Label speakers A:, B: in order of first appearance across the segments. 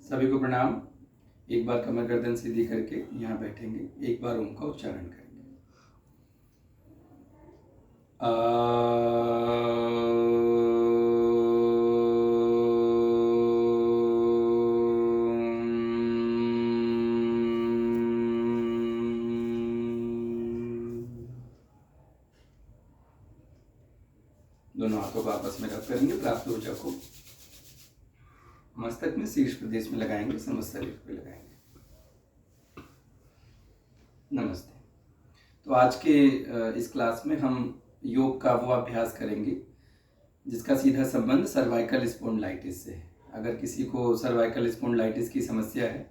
A: सभी को प्रणाम। एक बार कमर गर्दन सीधी करके यहाँ बैठेंगे, एक बार ओम का उच्चारण करेंगे। दोनों हाथों को आपस में रब करेंगे। प्राप्त ऊर्जा को मस्तक में शीर्ष प्रदेश में लगाएंगे, समस्त शरीर पे लगाएंगे। नमस्ते। तो आज के इस क्लास में हम योग का वो अभ्यास करेंगे जिसका सीधा संबंध सर्वाइकल स्पॉन्डिलाइटिस से है। अगर किसी को सर्वाइकल स्पॉन्डिलाइटिस की समस्या है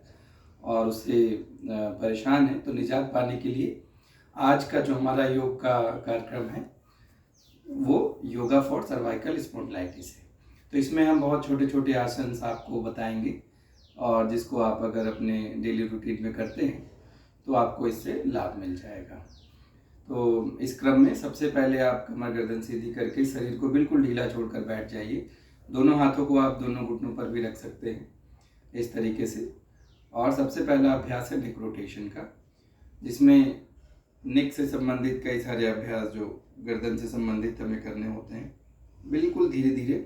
A: और उससे परेशान है तो निजात पाने के लिए आज का जो हमारा योग का कार्यक्रम है वो योगा फॉर सर्वाइकल स्पॉन्डिलाइटिस है। तो इसमें हम बहुत छोटे छोटे आसन आपको बताएंगे और जिसको आप अगर अपने डेली रूटीन में करते हैं तो आपको इससे लाभ मिल जाएगा। तो इस क्रम में सबसे पहले आप कमर गर्दन सीधी करके शरीर को बिल्कुल ढीला छोड़कर बैठ जाइए। दोनों हाथों को आप दोनों घुटनों पर भी रख सकते हैं इस तरीके से। और सबसे पहला अभ्यास है नेक रोटेशन का, जिसमें नेक से संबंधित कई सारे अभ्यास जो गर्दन से संबंधित हमें करने होते हैं। बिल्कुल धीरे धीरे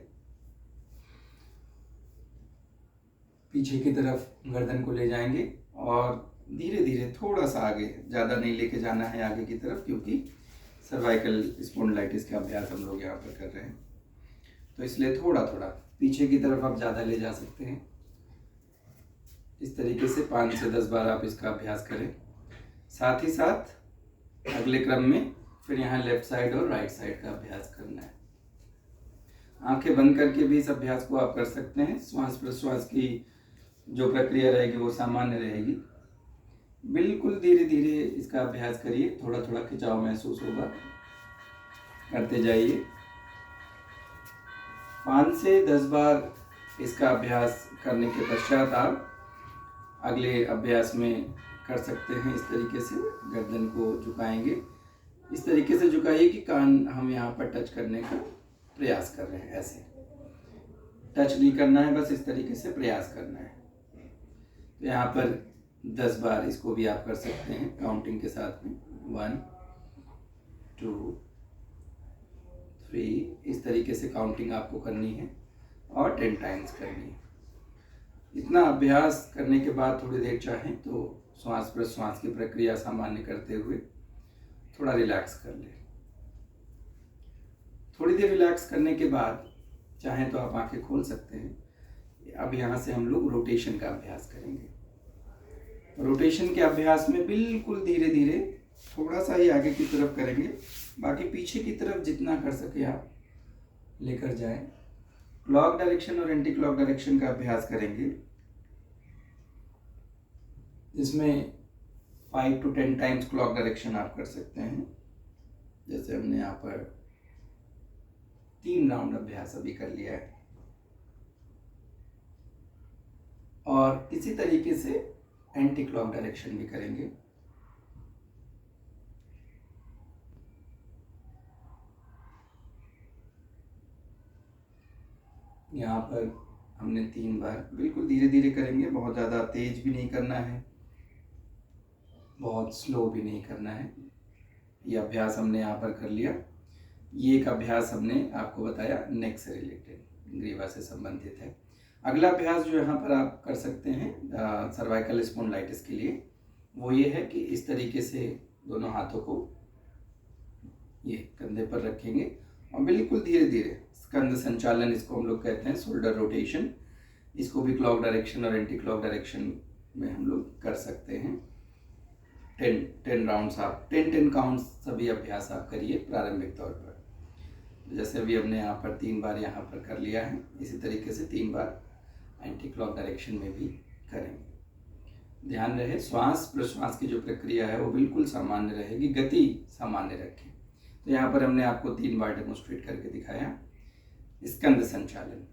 A: पीछे की तरफ गर्दन को ले जाएंगे और धीरे धीरे थोड़ा सा आगे, ज़्यादा नहीं लेके जाना है आगे की तरफ, क्योंकि सर्वाइकल स्पॉन्डिलाइटिस का अभ्यास हम लोग यहाँ पर कर रहे हैं। तो इसलिए थोड़ा थोड़ा पीछे की तरफ आप ज़्यादा ले जा सकते हैं। इस तरीके से 5 से 10 बार आप इसका अभ्यास करें। साथ ही साथ अगले क्रम में फिर यहाँ लेफ्ट साइड और राइट साइड का अभ्यास करना है। आंखें बंद करके भी इस अभ्यास को आप कर सकते हैं। श्वास प्रश्वास की जो प्रक्रिया रहेगी वो सामान्य रहेगी। बिल्कुल धीरे धीरे इसका अभ्यास करिए, थोड़ा थोड़ा खिंचाव महसूस होगा, करते जाइए। 5 से 10 बार इसका अभ्यास करने के पश्चात आप अगले अभ्यास में कर सकते हैं। इस तरीके से गर्दन को झुकाएंगे, इस तरीके से झुकाइए कि कान हम यहाँ पर टच करने का प्रयास कर रहे हैं। ऐसे टच नहीं करना है, बस इस तरीके से प्रयास करना है। तो यहाँ पर 10 बार इसको भी आप कर सकते हैं काउंटिंग के साथ में। 1 2 3 इस तरीके से काउंटिंग आपको करनी है और 10 टाइम्स करनी है। इतना अभ्यास करने के बाद थोड़ी देर चाहें तो श्वास प्रश्वास की प्रक्रिया सामान्य करते हुए थोड़ा रिलैक्स कर लें। थोड़ी देर रिलैक्स करने के बाद चाहें तो आप आंखें खोल सकते हैं। अब यहाँ से हम लोग रोटेशन का अभ्यास करेंगे। रोटेशन के अभ्यास में बिल्कुल धीरे धीरे थोड़ा सा ही आगे की तरफ करेंगे, बाकी पीछे की तरफ जितना कर सके आप लेकर जाएं। क्लॉक डायरेक्शन और एंटी क्लॉक डायरेक्शन का अभ्यास करेंगे, जिसमें 5 to 10 टाइम्स क्लॉक डायरेक्शन आप कर सकते हैं। जैसे हमने यहाँ पर 3 राउंड अभ्यास अभी कर लिया है। और इसी तरीके से एंटी क्लॉक डायरेक्शन भी करेंगे। यहाँ पर हमने 3 बार बिल्कुल धीरे धीरे करेंगे, बहुत ज़्यादा तेज भी नहीं करना है, बहुत स्लो भी नहीं करना है। ये अभ्यास हमने यहाँ पर कर लिया। ये एक अभ्यास हमने आपको बताया नेक से रिलेटेड, ग्रीवा से संबंधित है। अगला अभ्यास जो यहाँ पर आप कर सकते हैं सर्वाइकल स्पॉन्डिलाइटिस के लिए, वो ये है कि इस तरीके से दोनों हाथों को ये कंधे पर रखेंगे और बिल्कुल धीरे धीरे स्कंद संचालन, इसको हम लोग कहते हैं शोल्डर रोटेशन। इसको भी क्लॉक डायरेक्शन और एंटी क्लॉक डायरेक्शन में हम लोग कर सकते हैं। 10 राउंड्स आप 10 काउंट्स सभी अभ्यास आप करिए प्रारंभिक तौर पर। जैसे अभी हमने यहाँ पर 3 बार यहाँ पर कर लिया है, इसी तरीके से 3 बार एंटी क्लॉक डायरेक्शन में भी करेंगे। ध्यान रहे श्वास प्रश्वास की जो प्रक्रिया है वो बिल्कुल सामान्य रहेगी, गति सामान्य रखें। तो यहाँ पर हमने आपको 3 बार डेमोन्स्ट्रेट करके दिखाया। स्कंद संचालन,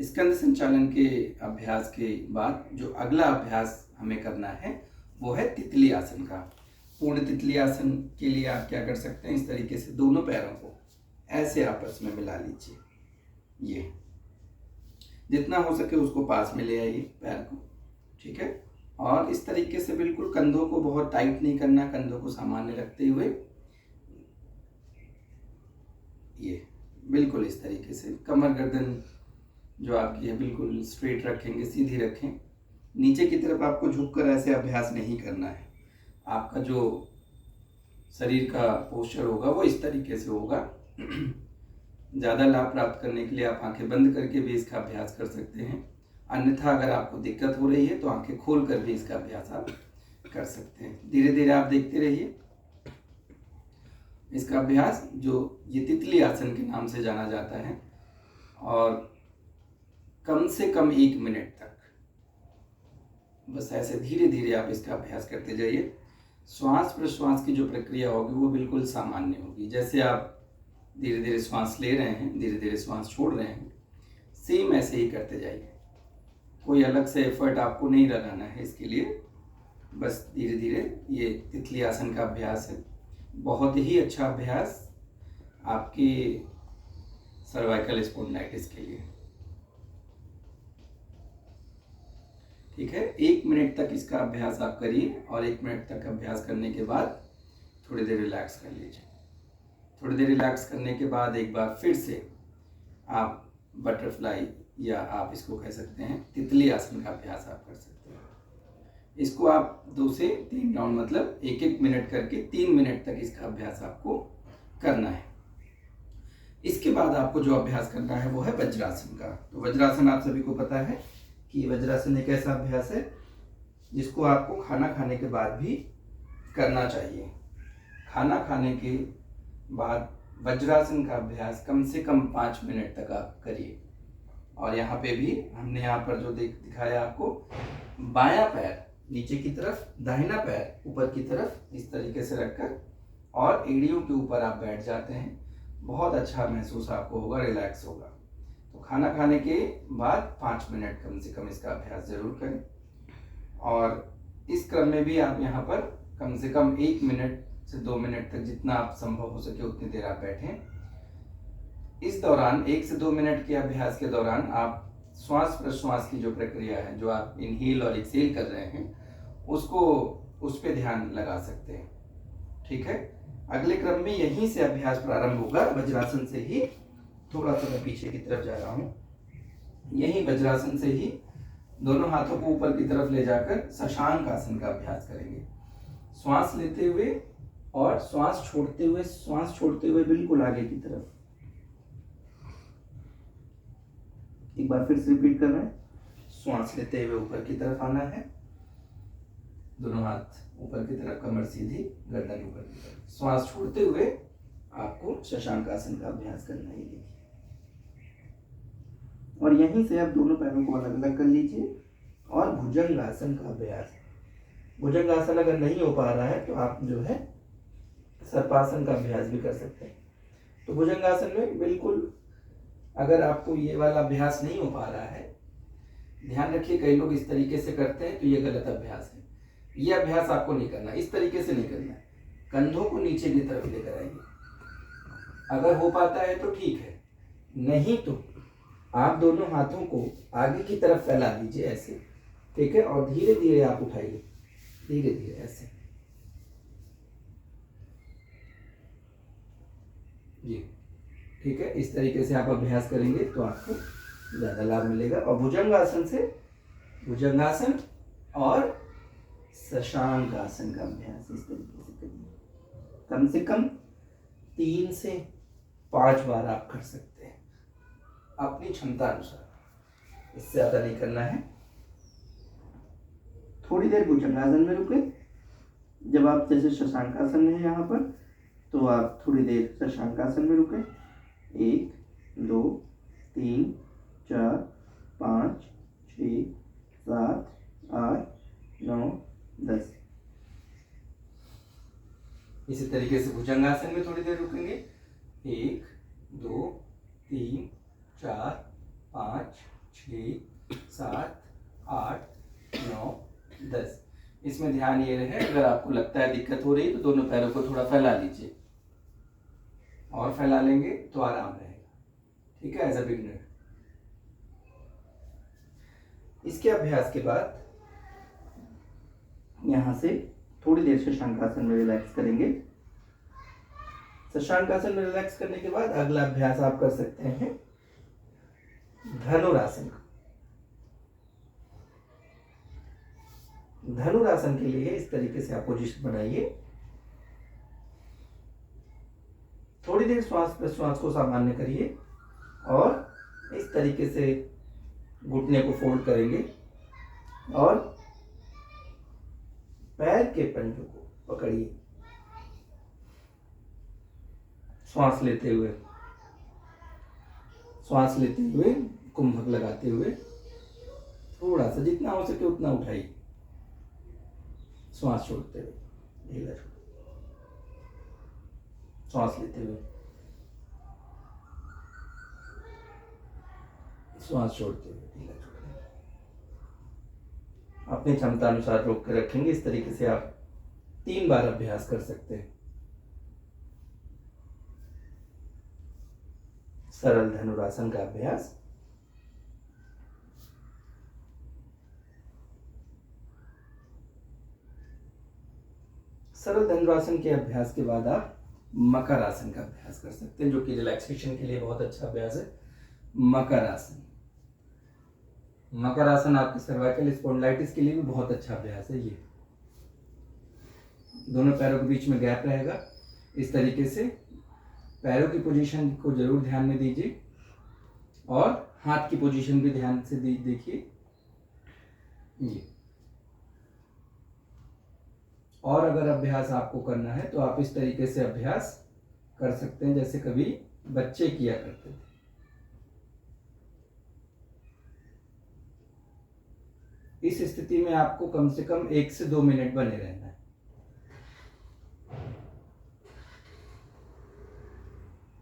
A: स्कंद संचालन के अभ्यास के बाद जो अगला अभ्यास हमें करना है वो है तितली आसन का। पूर्ण तितली आसन के लिए आप क्या कर सकते हैं, इस तरीके से दोनों पैरों को ऐसे आपस में मिला लीजिए। ये जितना हो सके उसको पास में ले आइए पैर को, ठीक है। और इस तरीके से बिल्कुल कंधों को बहुत टाइट नहीं करना, कंधों को सामान्य रखते हुए ये बिल्कुल इस तरीके से कमर गर्दन जो आपकी है बिल्कुल स्ट्रेट रखेंगे, सीधी रखें। नीचे की तरफ आपको झुककर ऐसे अभ्यास नहीं करना है। आपका जो शरीर का पोस्चर होगा वो इस तरीके से होगा। ज़्यादा लाभ प्राप्त करने के लिए आप आंखें बंद करके भी इसका अभ्यास कर सकते हैं, अन्यथा अगर आपको दिक्कत हो रही है तो आंखें खोल कर भी इसका अभ्यास आप कर सकते हैं। धीरे धीरे आप देखते रहिए इसका अभ्यास, जो ये तितली आसन के नाम से जाना जाता है। और कम से कम 1 मिनट तक बस ऐसे धीरे धीरे आप इसका अभ्यास करते जाइए। श्वास प्रश्वास की जो प्रक्रिया होगी वो बिल्कुल सामान्य होगी। जैसे आप धीरे धीरे श्वास ले रहे हैं, धीरे धीरे श्वास छोड़ रहे हैं, सेम ऐसे ही करते जाइए। कोई अलग से एफर्ट आपको नहीं लगाना है इसके लिए, बस धीरे धीरे। ये तितली आसन का अभ्यास है, बहुत ही अच्छा अभ्यास आपकी सर्वाइकल स्पॉन्डिलाइटिस के लिए, ठीक है। 1 मिनट तक इसका अभ्यास आप करिए और 1 मिनट तक अभ्यास करने के बाद थोड़ी देर रिलैक्स कर लीजिए। थोड़ी देर रिलैक्स करने के बाद एक बार फिर से आप बटरफ्लाई या आप इसको कह सकते हैं तितली आसन का अभ्यास आप कर सकते हैं। इसको आप 2 से 3 राउंड मतलब 1-1 मिनट करके 3 मिनट तक इसका अभ्यास आपको करना है। इसके बाद आपको जो अभ्यास करना है वो है वज्रासन का। तो वज्रासन आप सभी को पता है कि वज्रासन एक ऐसा अभ्यास है जिसको आपको खाना खाने के बाद भी करना चाहिए। खाना खाने के बाद वज्रासन का अभ्यास कम से कम 5 मिनट तक आप करिए। और यहाँ पे भी हमने यहाँ पर जो दिखाया आपको, बायां पैर नीचे की तरफ, दाहिना पैर ऊपर की तरफ इस तरीके से रखकर और एड़ियों के ऊपर आप बैठ जाते हैं। बहुत अच्छा महसूस आपको होगा, रिलैक्स होगा। तो खाना खाने के बाद 5 मिनट कम से कम इसका अभ्यास जरूर करें। और इस क्रम में भी आप यहाँ पर कम से कम 1 मिनट से 2 मिनट तक जितना आप संभव हो सके उतनी देर आप बैठें। इस दौरान 1 से 2 मिनट के अभ्यास के दौरान आप श्वास प्रश्वास की जो प्रक्रिया है, जो आप इनहेल और एक्सेल कर रहे हैं, उस पर ध्यान लगा सकते हैं, ठीक है। अगले क्रम में यहीं से अभ्यास प्रारंभ होगा, वज्रासन से ही। थोड़ा सा मैं पीछे की तरफ जा रहा हूँ। यही वज्रासन से ही दोनों हाथों को ऊपर की तरफ ले जाकर शशांक आसन का अभ्यास करेंगे। श्वास लेते हुए और श्वास छोड़ते हुए बिल्कुल आगे की तरफ। एक बार फिर से रिपीट कर रहे हैं। श्वास लेते हुए ऊपर की तरफ आना है, दोनों हाथ ऊपर की तरफ, कमर सीधी, गर्दन ऊपर की तरफ। श्वास छोड़ते हुए आपको शशांक आसन का अभ्यास करना ही देखिए। और यहीं से आप दोनों पैरों को अलग अलग कर लीजिए और भुजंग आसन का अभ्यास। भुजंग आसन अगर नहीं हो पा रहा है तो आप जो है सर्पासन का अभ्यास भी कर सकते हैं। तो भुजंग आसन में बिल्कुल अगर आपको ये वाला अभ्यास नहीं हो पा रहा है, ध्यान रखिए कई लोग इस तरीके से करते हैं तो ये गलत अभ्यास है। ये अभ्यास आपको नहीं करना, इस तरीके से नहीं करना है। कंधों को नीचे की तरफ लेकर आइए। अगर हो पाता है तो ठीक है, नहीं तो आप दोनों हाथों को आगे की तरफ फैला दीजिए ऐसे, ठीक है। और धीरे धीरे आप उठाइए, धीरे धीरे ऐसे जी, ठीक है। इस तरीके से आप अभ्यास करेंगे तो आपको ज़्यादा लाभ मिलेगा। और भुजंगासन से भुजंगासन और शशांक आसन का अभ्यास इस तरीके से करिए। कम से कम 3 से 5 बार आप कर सकते हैं अपनी क्षमता अनुसार, इससे ज़्यादा नहीं करना है। थोड़ी देर भुजंगासन में रुके। जब आप जैसे शशांकासन में है यहाँ पर, तो आप थोड़ी देर शशांकासन में रुके। 1 2 3 4 5 6 7 8 9 10। इसी तरीके से भुजंगासन में थोड़ी देर रुकेंगे। 1 2 3 4 5 6 7 8 9 10। इसमें ध्यान ये रहे, अगर आपको लगता है दिक्कत हो रही है तो दोनों पैरों को थोड़ा फैला लीजिए, और फैला लेंगे तो आराम रहेगा, ठीक है, एज अ बिगिनर। इसके अभ्यास के बाद यहाँ से थोड़ी देर शशांकासन में रिलैक्स करेंगे। शशांकासन में रिलैक्स करने के बाद अगला अभ्यास आप कर सकते हैं धनुरासन। धनुरासन के लिए इस तरीके से आप पोजीशन बनाइए। थोड़ी देर श्वास प्रश्वास को सामान्य करिए और इस तरीके से घुटने को फोल्ड करेंगे और पैर के पंजों को पकड़िए। श्वास लेते हुए कुंभक लगाते हुए थोड़ा सा जितना हो सके उतना उठाइए। श्वास छोड़ते हुए ढीला छोड़िए। श्वास लेते हुए श्वास छोड़ते हुए ढीला छोड़िए। अपनी क्षमता अनुसार रोक के रखेंगे। इस तरीके से आप 3 बार अभ्यास कर सकते हैं। सरल धनुरासन का अभ्यास। सरल धनुरासन के अभ्यास के बाद आप मकर आसन का अभ्यास कर सकते हैं, जो कि रिलैक्सेशन के लिए बहुत अच्छा अभ्यास है। मकर आसन। मकर आसन आपके सर्वाइकल स्पॉन्डिलाइटिस के लिए भी बहुत अच्छा अभ्यास है। ये दोनों पैरों के बीच में गैप रहेगा। इस तरीके से पैरों की पोजीशन को जरूर ध्यान में दीजिए और हाथ की पोजीशन भी ध्यान से देखिए। ये और अगर अभ्यास आपको करना है तो आप इस तरीके से अभ्यास कर सकते हैं जैसे कभी बच्चे किया करते थे। इस स्थिति में आपको कम से कम 1 से 2 मिनट बने रहना है।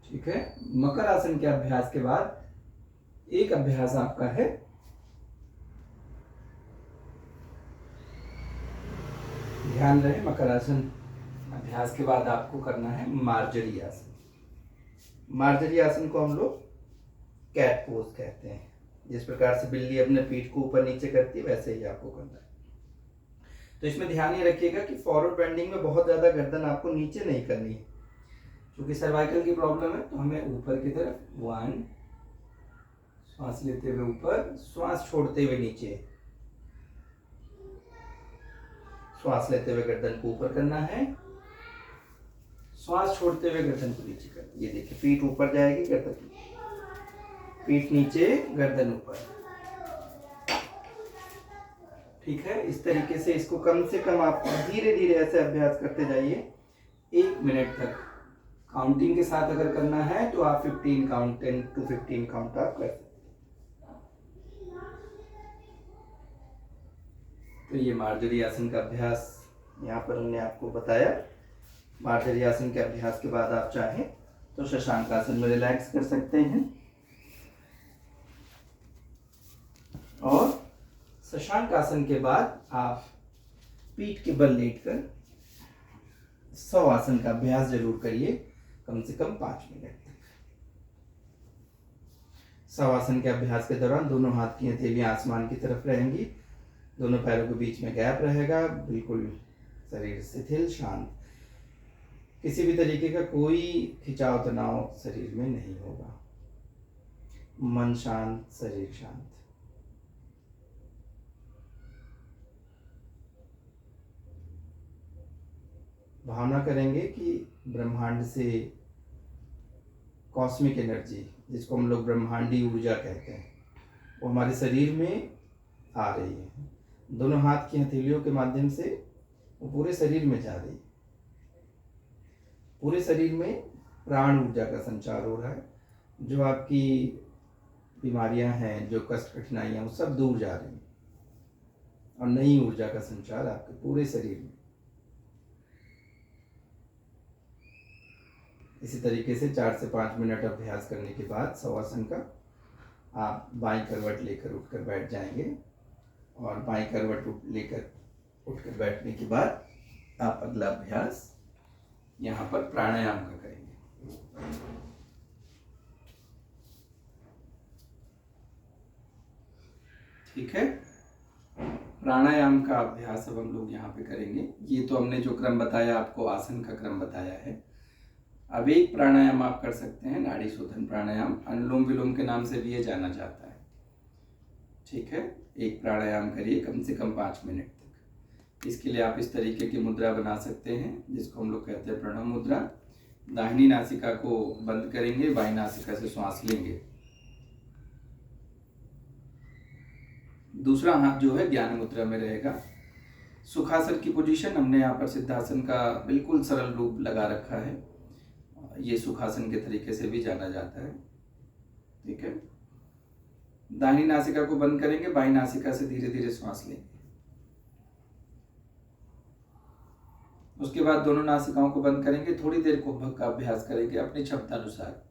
A: ठीक है। मकर आसन के अभ्यास के बाद एक अभ्यास आपका है ध्यान रहे, मकर आसन अभ्यास के बाद आपको करना है मार्जरी आसन। मार्जरी आसन को हम लोग कैट पोज कहते हैं। जिस प्रकार से बिल्ली अपने पीठ को ऊपर नीचे करती है वैसे ही आपको करना है। तो इसमें ध्यान ये रखिएगा कि फॉरवर्ड बेंडिंग में बहुत ज्यादा गर्दन आपको नीचे नहीं करनी है, क्योंकि सर्वाइकल की प्रॉब्लम है। तो हमें ऊपर की तरफ 1, श्वास लेते हुए ऊपर, श्वास छोड़ते हुए नीचे। श्वास लेते हुए गर्दन को ऊपर करना है, श्वास छोड़ते हुए गर्दन को नीचे करना है। ये देखिए, पीठ ऊपर जाएगी, गर्दन पीठ नीचे, गर्दन ऊपर। ठीक है। इस तरीके से इसको कम से कम आप धीरे धीरे ऐसे अभ्यास करते जाइए 1 मिनट तक। काउंटिंग के साथ अगर करना है तो आप 15 काउंट, 10 to 15 काउंट आप कर सकते हैं। तो ये मार्जरी आसन का अभ्यास यहाँ पर हमने आपको बताया। मार्जरी आसन के अभ्यास के बाद आप चाहें तो शशांक आसन में रिलैक्स कर सकते हैं और शशांक आसन के बाद आप पीठ के बल लेटकर 100 आसन का अभ्यास जरूर करिए, कम से कम 5 मिनट तक। 100 आसन के अभ्यास के दौरान दोनों हाथ की हथेलियां आसमान की तरफ रहेंगी, दोनों पैरों के बीच में गैप रहेगा, बिल्कुल शरीर शिथिल शांत, किसी भी तरीके का कोई खिंचाव तनाव शरीर में नहीं होगा। मन शांत, शरीर शांत। भावना करेंगे कि ब्रह्मांड से कॉस्मिक एनर्जी, जिसको हम लोग ब्रह्मांडी ऊर्जा कहते हैं, वो हमारे शरीर में आ रही है। दोनों हाथ की हथेलियों के माध्यम से वो पूरे शरीर में जा रही है। पूरे शरीर में प्राण ऊर्जा का संचार हो रहा है। जो आपकी बीमारियां हैं, जो कष्ट कठिनाइयां, वो सब दूर जा रही हैं और नई ऊर्जा का संचार आपके पूरे शरीर में। इसी तरीके से 4 से 5 मिनट अभ्यास करने के बाद शवासन का आप बाईं करवट लेकर उठकर बैठ जाएंगे और बाईं करवट लेकर उठकर बैठने के बाद आप अगला अभ्यास यहाँ पर प्राणायाम का करेंगे। ठीक है। प्राणायाम का अभ्यास अब हम लोग यहाँ पे करेंगे। ये तो हमने जो क्रम बताया आपको, आसन का क्रम बताया है। अब एक प्राणायाम आप कर सकते हैं, नाड़ी शोधन प्राणायाम, अनुलोम विलोम के नाम से भी ये जाना जाता है। ठीक है, एक प्राणायाम करिए कम से कम 5 मिनट तक। इसके लिए आप इस तरीके की मुद्रा बना सकते हैं, जिसको हम लोग कहते हैं प्रणव मुद्रा। दाहिनी नासिका को बंद करेंगे, बाईं नासिका से श्वास लेंगे। दूसरा हाथ जो है ज्ञान मुद्रा में रहेगा। सुखासन की पोजीशन, हमने यहाँ पर सिद्धासन का बिल्कुल सरल रूप लगा रखा है। ये सुखासन के तरीके से भी जाना जाता है। ठीक है, दाहिनी नासिका को बंद करेंगे, बाईं नासिका से धीरे धीरे श्वास लेंगे। उसके बाद दोनों नासिकाओं को बंद करेंगे, थोड़ी देर कुंभक का अभ्यास करेंगे अपनी क्षमता अनुसार।